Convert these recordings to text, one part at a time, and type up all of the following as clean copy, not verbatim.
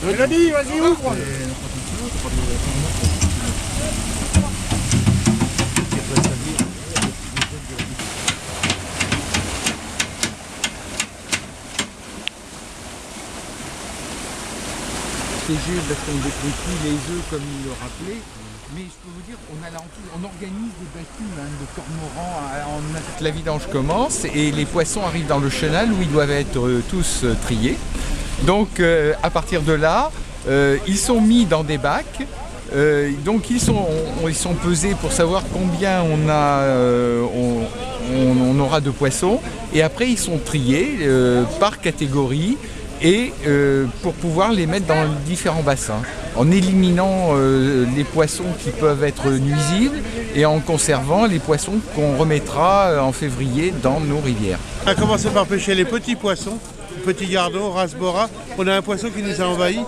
Mélodie, vas-y, ouvre. C'est juste parce qu'on déconfie les œufs comme il le rappelait. Mais je peux vous dire, on organise des baptêmes de cormorans la vidange commence et les poissons arrivent dans le chenal où ils doivent être tous triés. Donc à partir de là, ils sont mis dans des bacs. Donc ils sont pesés pour savoir combien on aura de poissons. Et après ils sont triés par catégorie. Et pour pouvoir les mettre dans différents bassins, en éliminant les poissons qui peuvent être nuisibles et en conservant les poissons qu'on remettra en février dans nos rivières. On a commencé par pêcher les petits poissons, petits gardons, race bora. On a un poisson qui nous a envahi,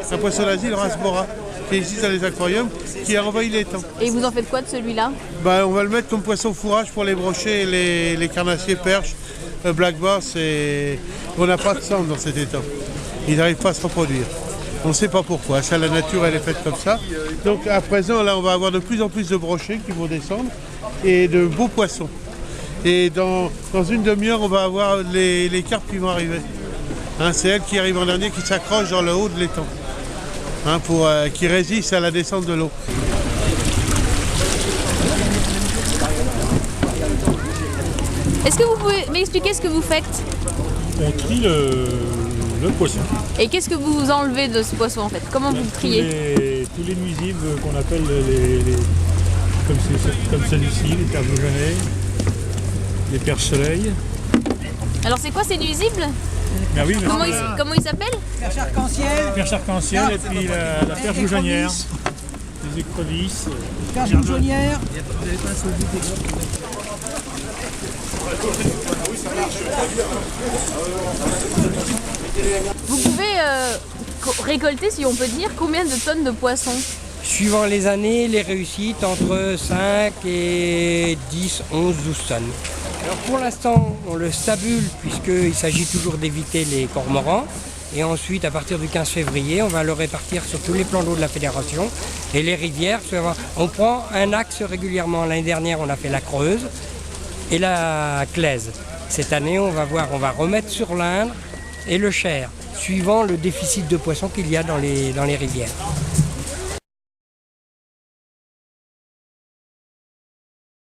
un poisson d'Asie, le race bora, qui existe dans les aquariums, qui a envahi les temps. Et vous en faites quoi de celui-là? On va le mettre comme poisson fourrage pour les brochets, les carnassiers, perches, black bass, et on n'a pas de sang dans cet étang. Il n'arrive pas à se reproduire. On ne sait pas pourquoi. Ça, la nature, elle est faite comme ça. Donc à présent, là, on va avoir de plus en plus de brochets qui vont descendre et de beaux poissons. Et dans une demi-heure, on va avoir les carpes qui vont arriver. C'est elles qui arrivent en dernier, qui s'accrochent dans le haut de l'étang, qui résistent à la descente de l'eau. Est-ce que vous pouvez m'expliquer ce que vous faites? On trie le poisson. Et qu'est-ce que vous enlevez de ce poisson en fait? Comment vous le triez? Tous les nuisibles qu'on appelle comme celui-ci, les perches jaunets, les perches soleil. Alors c'est quoi ces nuisibles? Ben oui, Comment ils s'appellent? Perche arc-en-ciel. Et puis la perche jaunière, les écrevisses. Perche jaunière. Vous pouvez récolter, si on peut dire, combien de tonnes de poissons? Suivant les années, les réussites entre 5 et 10, 11, 12 tonnes. Alors pour l'instant, on le stabule puisqu'il s'agit toujours d'éviter les cormorans. Et ensuite, à partir du 15 février, on va le répartir sur tous les plans d'eau de la fédération et les rivières. On prend un axe régulièrement. L'année dernière, on a fait la Creuse et la Claise. Cette année, on va remettre sur l'Indre et le Cher, suivant le déficit de poissons qu'il y a dans les rivières.